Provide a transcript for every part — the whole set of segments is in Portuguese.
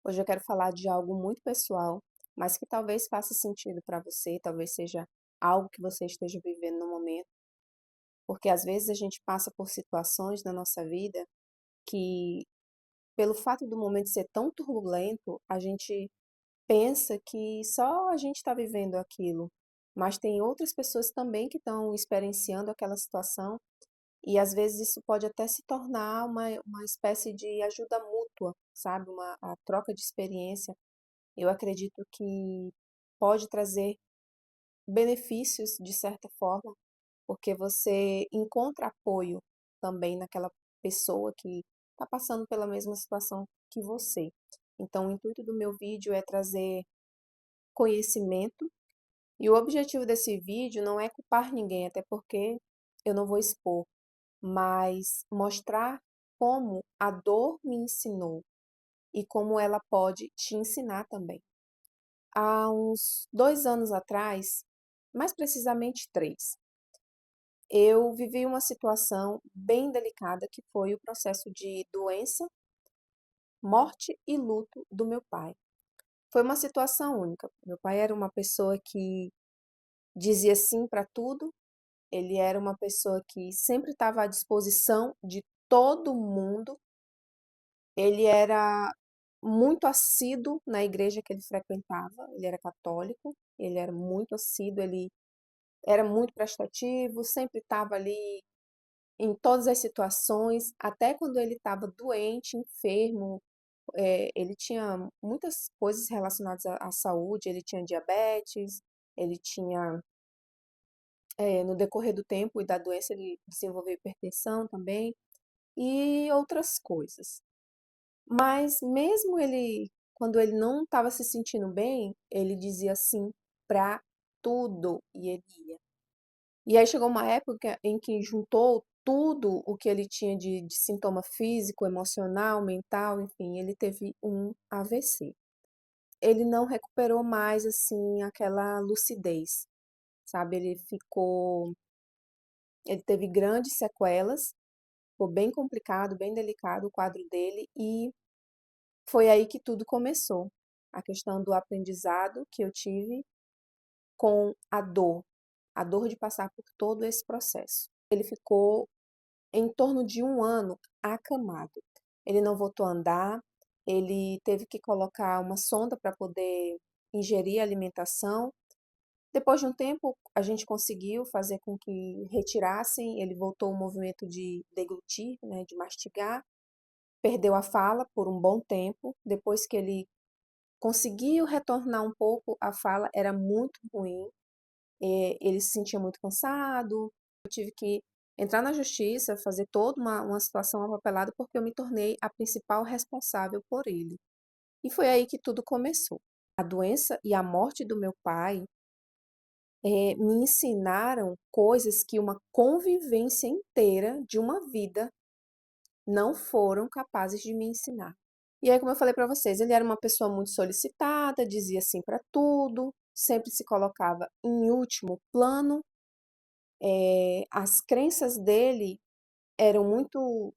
Hoje eu quero falar de algo muito pessoal, mas que talvez faça sentido para você, talvez seja algo que você esteja vivendo no momento, porque às vezes a gente passa por situações na nossa vida que, pelo fato do momento ser tão turbulento, a gente pensa que só a gente está vivendo aquilo, mas tem outras pessoas também que estão experienciando aquela situação e às vezes isso pode até se tornar uma espécie de ajuda mútua, sabe? A troca de experiência. Eu acredito que pode trazer benefícios de certa forma, porque você encontra apoio também naquela pessoa que está passando pela mesma situação que você. Então, o intuito do meu vídeo é trazer conhecimento, e o objetivo desse vídeo não é culpar ninguém, até porque eu não vou expor, mas mostrar como a dor me ensinou e como ela pode te ensinar também. Há uns 2 anos atrás, mais precisamente 3, eu vivi uma situação bem delicada que foi o processo de doença, morte e luto do meu pai. Foi uma situação única. Meu pai era uma pessoa que dizia sim para tudo, ele era uma pessoa que sempre estava à disposição de todo mundo, ele era muito assíduo na igreja que ele frequentava, ele era católico, ele era muito assíduo, ele era muito prestativo, sempre estava ali em todas as situações, até quando ele estava doente, enfermo, ele tinha muitas coisas relacionadas à saúde, ele tinha diabetes, ele tinha, no decorrer do tempo e da doença, ele desenvolveu hipertensão também e outras coisas. Mas mesmo ele, quando ele não estava se sentindo bem, ele dizia sim para tudo e ele ia. E aí chegou uma época em que juntou tudo o que ele tinha de sintoma físico, emocional, mental, enfim, ele teve um AVC. Ele não recuperou mais, assim, aquela lucidez, sabe? Ele teve grandes sequelas, ficou bem complicado, bem delicado o quadro dele e foi aí que tudo começou. A questão do aprendizado que eu tive com a dor de passar por todo esse processo. Ele ficou em torno de 1 ano acamado. Ele não voltou a andar, ele teve que colocar uma sonda para poder ingerir alimentação. Depois de um tempo, a gente conseguiu fazer com que retirassem, ele voltou ao movimento de deglutir, né, de mastigar, perdeu a fala por um bom tempo. Depois que ele conseguiu retornar um pouco, a fala era muito ruim, ele se sentia muito cansado. Eu tive que entrar na justiça, fazer toda uma situação apapelada, porque eu me tornei a principal responsável por ele. E foi aí que tudo começou. A doença e a morte do meu pai, me ensinaram coisas que uma convivência inteira de uma vida não foram capazes de me ensinar. E aí, como eu falei para vocês, ele era uma pessoa muito solicitada, dizia sim para tudo, sempre se colocava em último plano. As crenças dele eram muito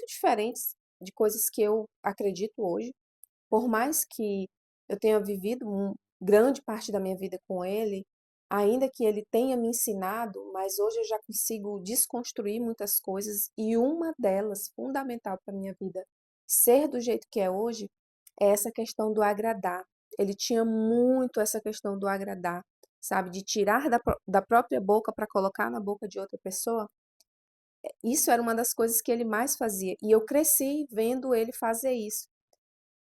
diferentes de coisas que eu acredito hoje. Por mais que eu tenha vivido grande parte da minha vida com ele, ainda que ele tenha me ensinado, mas hoje eu já consigo desconstruir muitas coisas e uma delas, fundamental para a minha vida ser do jeito que é hoje, é essa questão do agradar. Ele tinha muito essa questão do agradar, sabe? De tirar da própria boca para colocar na boca de outra pessoa. Isso era uma das coisas que ele mais fazia. E eu cresci vendo ele fazer isso.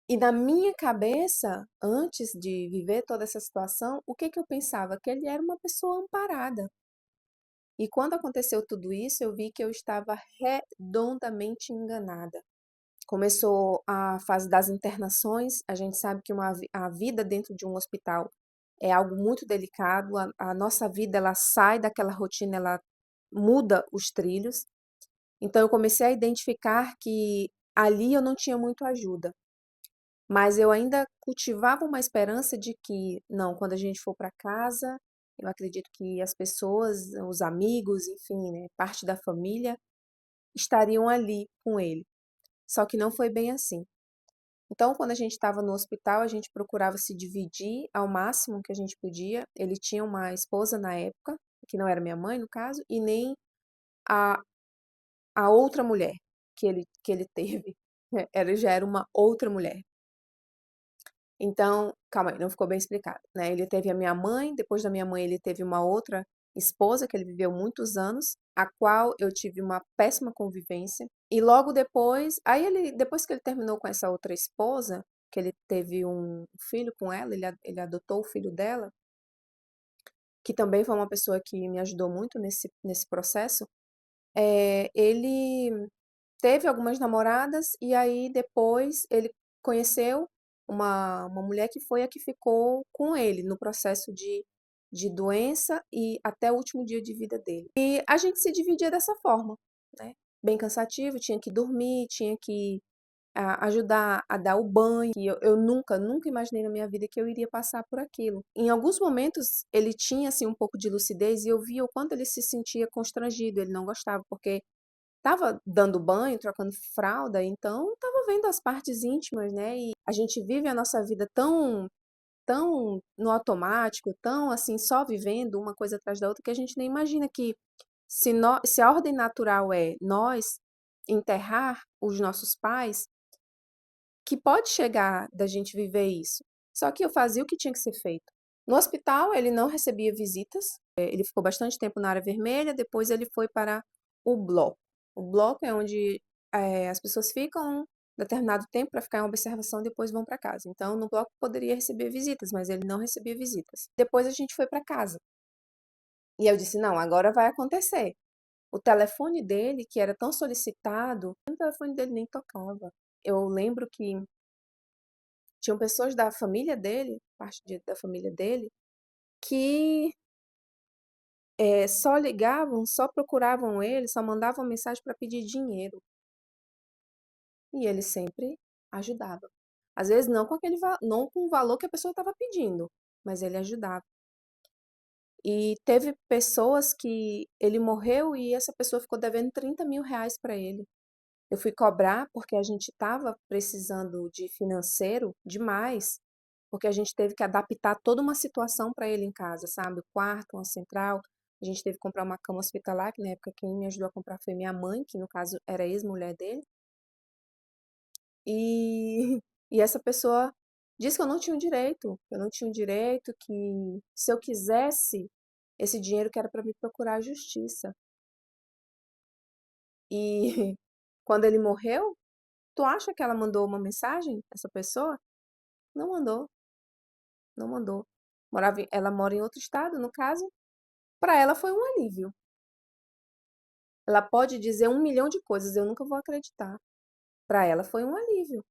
E na minha cabeça, antes de viver toda essa situação, o que que eu pensava? Que ele era uma pessoa amparada. E quando aconteceu tudo isso, eu vi que eu estava redondamente enganada. Começou a fase das internações, a gente sabe que a vida dentro de um hospital é algo muito delicado, a nossa vida ela sai daquela rotina, ela muda os trilhos. Então eu comecei a identificar que ali eu não tinha muito ajuda. Mas eu ainda cultivava uma esperança de que, não, quando a gente for para casa, eu acredito que as pessoas, os amigos, enfim, né, parte da família, estariam ali com ele. Só que não foi bem assim. Então, quando a gente estava no hospital, a gente procurava se dividir ao máximo que a gente podia. Ele tinha uma esposa na época, que não era minha mãe, no caso, e nem a, a outra mulher que ele teve. Já era uma outra mulher. Então, calma aí, não ficou bem explicado, né? Ele teve a minha mãe, depois da minha mãe ele teve uma outra esposa que ele viveu muitos anos, a qual eu tive uma péssima convivência. E logo depois, depois que ele terminou com essa outra esposa, que ele teve um filho com ela, ele adotou o filho dela, que também foi uma pessoa que me ajudou muito nesse processo. Ele teve algumas namoradas e aí depois ele conheceu uma mulher que foi a que ficou com ele no processo de doença e até o último dia de vida dele. E a gente se dividia dessa forma, né? Bem cansativo, tinha que dormir, tinha que ajudar a dar o banho. E eu nunca imaginei na minha vida que eu iria passar por aquilo. Em alguns momentos ele tinha assim um pouco de lucidez e eu via o quanto ele se sentia constrangido, ele não gostava, porque estava dando banho, trocando fralda, então estava vendo as partes íntimas, né? E a gente vive a nossa vida tão no automático, tão assim, só vivendo uma coisa atrás da outra, que a gente nem imagina que se a ordem natural é nós enterrar os nossos pais, que pode chegar da gente viver isso. Só que eu fazia o que tinha que ser feito. No hospital, ele não recebia visitas, ele ficou bastante tempo na área vermelha, depois ele foi para o bloco. O bloco é onde as pessoas ficam um determinado tempo para ficar em observação e depois vão para casa. Então, no bloco poderia receber visitas, mas ele não recebia visitas. Depois a gente foi para casa. E eu disse: não, agora vai acontecer. O telefone dele, que era tão solicitado, o telefone dele nem tocava. Eu lembro que tinham pessoas da família dele, da família dele, que só ligavam, só procuravam ele, só mandavam mensagem para pedir dinheiro. E ele sempre ajudava. Às vezes não com não com o valor que a pessoa estava pedindo, mas ele ajudava. E teve pessoas que ele morreu e essa pessoa ficou devendo 30 mil reais para ele. Eu fui cobrar porque a gente estava precisando de financeiro demais, porque a gente teve que adaptar toda uma situação para ele em casa, sabe? O quarto, uma central. A gente teve que comprar uma cama hospitalar, que na época quem me ajudou a comprar foi minha mãe, que no caso era ex-mulher dele. E, e essa pessoa disse que eu não tinha o direito, eu não tinha o direito, que se eu quisesse esse dinheiro que era para me procurar a justiça. E quando ele morreu, tu acha que ela mandou uma mensagem, essa pessoa? Não mandou, não mandou. Ela mora em outro estado, no caso. Para ela foi um alívio. Ela pode dizer 1 milhão de coisas, eu nunca vou acreditar. Para ela foi um alívio.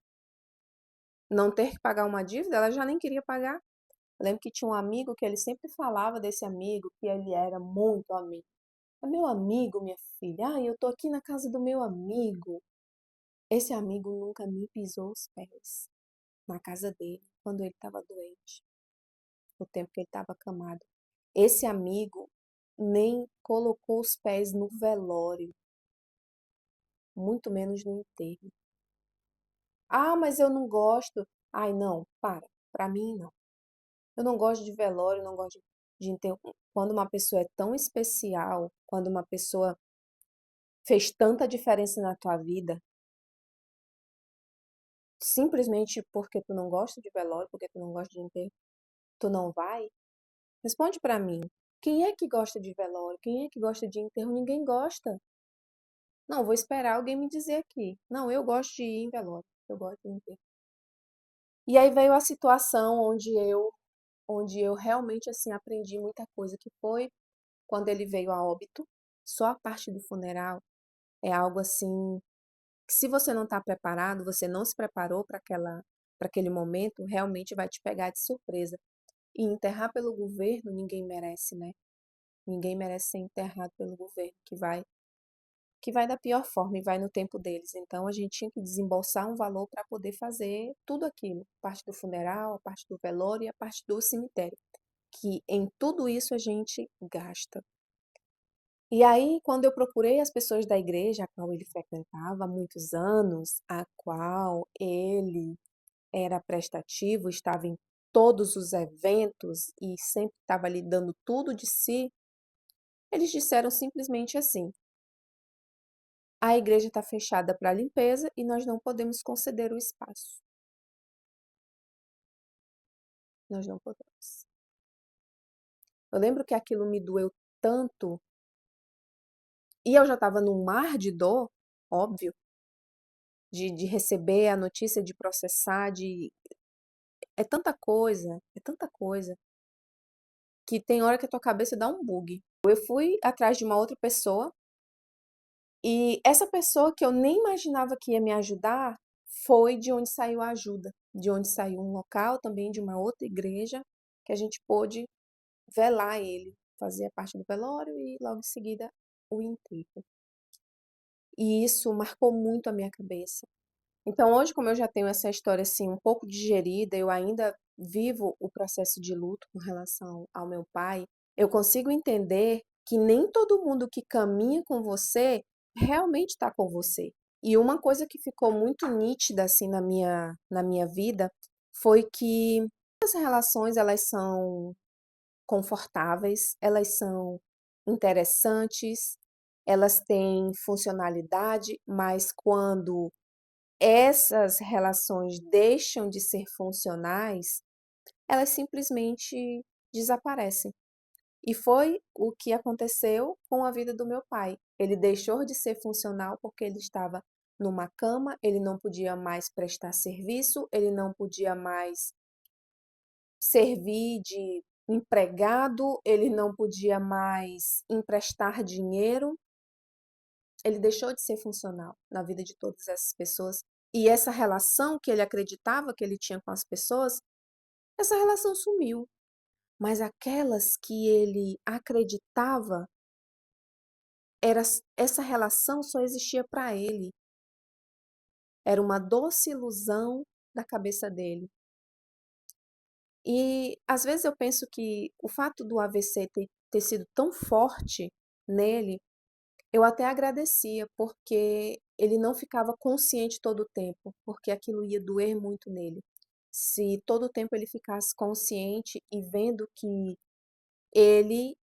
Não ter que pagar uma dívida, ela já nem queria pagar. Eu lembro que tinha um amigo que ele sempre falava desse amigo, que ele era muito amigo. É meu amigo, minha filha. Ah, eu tô aqui na casa do meu amigo. Esse amigo nunca me pisou os pés na casa dele, quando ele estava doente, o tempo que ele estava acamado. Esse amigo nem colocou os pés no velório, muito menos no enterro. Ah, mas eu não gosto. Ai, não, para. Para mim, não. Eu não gosto de velório, não gosto de enterro. Quando uma pessoa é tão especial, quando uma pessoa fez tanta diferença na tua vida, simplesmente porque tu não gosta de velório, porque tu não gosta de enterro, tu não vai? Responde pra mim. Quem é que gosta de velório? Quem é que gosta de enterro? Ninguém gosta. Não, vou esperar alguém me dizer aqui. Não, eu gosto de ir em velório. Eu gosto de enterro. E aí veio a situação onde eu realmente assim aprendi muita coisa, que foi quando ele veio a óbito. Só a parte do funeral é algo assim que se você não está preparado, você não se preparou para aquele momento, realmente vai te pegar de surpresa. E enterrar pelo governo ninguém merece, né? Ninguém merece ser enterrado pelo governo, que vai da pior forma e vai no tempo deles. Então a gente tinha que desembolsar um valor para poder fazer tudo aquilo, a parte do funeral, a parte do velório e a parte do cemitério, que em tudo isso a gente gasta. E aí, quando eu procurei as pessoas da igreja a qual ele frequentava há muitos anos, a qual ele era prestativo, estava em todos os eventos e sempre estava ali dando tudo de si, eles disseram simplesmente assim: a igreja está fechada para limpeza e nós não podemos conceder o espaço. Nós não podemos. Eu lembro que aquilo me doeu tanto, e eu já estava num mar de dor, óbvio, de receber a notícia, de processar, de. É tanta coisa, que tem hora que a tua cabeça dá um bug. Eu fui atrás de uma outra pessoa, e essa pessoa que eu nem imaginava que ia me ajudar, foi de onde saiu a ajuda, de onde saiu um local também de uma outra igreja, que a gente pôde velar ele, fazer a parte do velório e logo em seguida o enterro. E isso marcou muito a minha cabeça. Então hoje, como eu já tenho essa história assim um pouco digerida, eu ainda vivo o processo de luto com relação ao meu pai, eu consigo entender que nem todo mundo que caminha com você realmente está com você. E uma coisa que ficou muito nítida assim na minha vida foi que as relações elas são confortáveis, elas são interessantes, elas têm funcionalidade, mas quando essas relações deixam de ser funcionais, elas simplesmente desaparecem. E foi o que aconteceu com a vida do meu pai. Ele deixou de ser funcional porque ele estava numa cama, ele não podia mais prestar serviço, ele não podia mais servir de empregado, ele não podia mais emprestar dinheiro, ele deixou de ser funcional na vida de todas essas pessoas. E essa relação que ele acreditava que ele tinha com as pessoas, essa relação sumiu. Mas aquelas que ele acreditava, era, essa relação só existia para ele. Era uma doce ilusão da cabeça dele. E às vezes eu penso que o fato do AVC ter sido tão forte nele, eu até agradecia, porque ele não ficava consciente todo o tempo, porque aquilo ia doer muito nele. Se todo o tempo ele ficasse consciente e vendo que ele,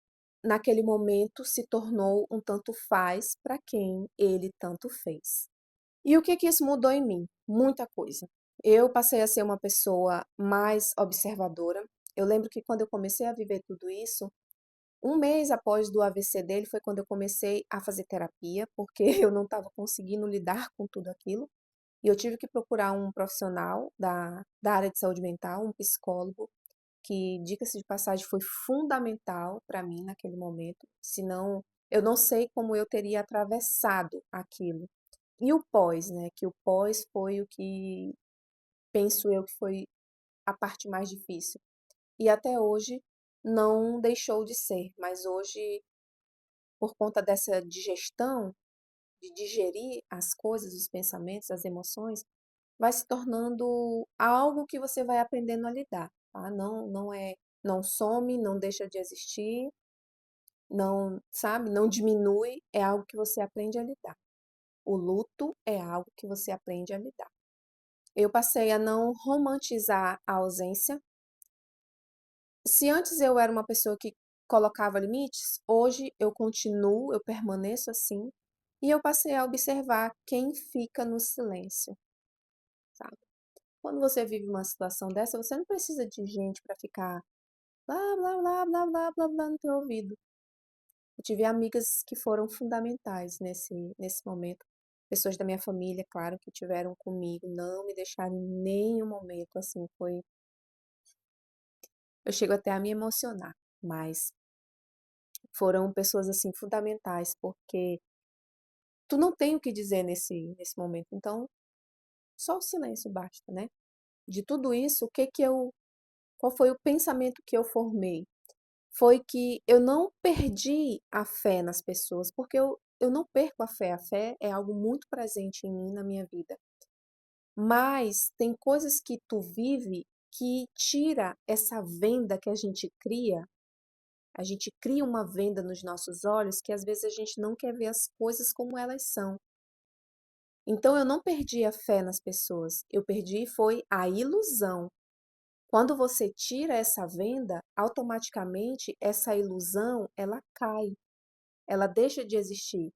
naquele momento, se tornou um tanto faz para quem ele tanto fez. E o que que isso mudou em mim? Muita coisa. Eu passei a ser uma pessoa mais observadora. Eu lembro que quando eu comecei a viver tudo isso, um mês após do AVC dele foi quando eu comecei a fazer terapia, porque eu não estava conseguindo lidar com tudo aquilo. E eu tive que procurar um profissional da área de saúde mental, um psicólogo, que, diga-se de passagem, foi fundamental para mim naquele momento. Senão, eu não sei como eu teria atravessado aquilo. E o pós, né? Que o pós foi o que penso eu que foi a parte mais difícil. E até hoje não deixou de ser, mas hoje, por conta dessa digestão, de digerir as coisas, os pensamentos, as emoções, vai se tornando algo que você vai aprendendo a lidar, tá? Não some, não deixa de existir, não, sabe, não diminui, é algo que você aprende a lidar. O luto é algo que você aprende a lidar. Eu passei a não romantizar a ausência. Se antes eu era uma pessoa que colocava limites, hoje eu continuo, eu permaneço assim, e eu passei a observar quem fica no silêncio, sabe? Quando você vive uma situação dessa, você não precisa de gente para ficar blá blá blá blá blá blá blá no teu ouvido. Eu tive amigas que foram fundamentais nesse momento. Pessoas da minha família, claro, que tiveram comigo, não me deixaram em nenhum momento assim, foi. Eu chego até a me emocionar, mas foram pessoas assim fundamentais, porque tu não tem o que dizer nesse momento, então só o silêncio basta, né? De tudo isso, qual foi o pensamento que eu formei? Foi que eu não perdi a fé nas pessoas, porque eu não perco a fé. A fé é algo muito presente em mim, na minha vida. Mas tem coisas que tu vive que tira essa venda que a gente cria. A gente cria uma venda nos nossos olhos que às vezes a gente não quer ver as coisas como elas são. Então eu não perdi a fé nas pessoas, eu perdi foi a ilusão. Quando você tira essa venda, automaticamente essa ilusão, ela cai, ela deixa de existir.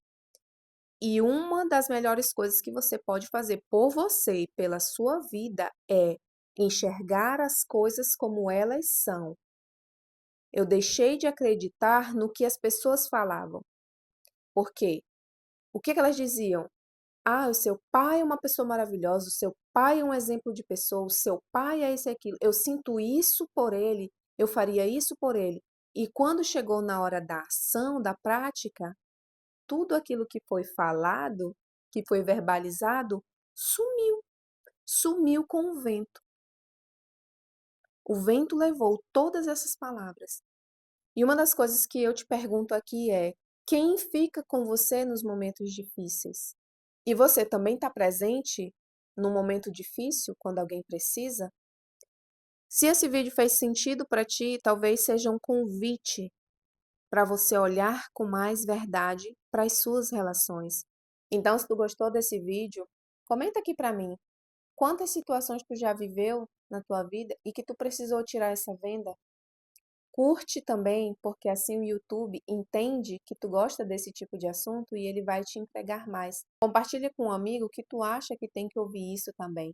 E uma das melhores coisas que você pode fazer por você e pela sua vida é enxergar as coisas como elas são. Eu deixei de acreditar no que as pessoas falavam. Por quê? O que que elas diziam? Ah, o seu pai é uma pessoa maravilhosa, o seu pai é um exemplo de pessoa, o seu pai é isso e aquilo. Eu sinto isso por ele, eu faria isso por ele. E quando chegou na hora da ação, da prática, tudo aquilo que foi falado, que foi verbalizado, sumiu, sumiu com o vento. O vento levou todas essas palavras. E uma das coisas que eu te pergunto aqui é: quem fica com você nos momentos difíceis? E você também está presente num momento difícil, quando alguém precisa? Se esse vídeo fez sentido para ti, talvez seja um convite para você olhar com mais verdade para as suas relações. Então, se tu gostou desse vídeo, comenta aqui para mim. Quantas situações tu já viveu na tua vida e que tu precisou tirar essa venda? Curte também, porque assim o YouTube entende que tu gosta desse tipo de assunto e ele vai te entregar mais. Compartilha com um amigo que tu acha que tem que ouvir isso também.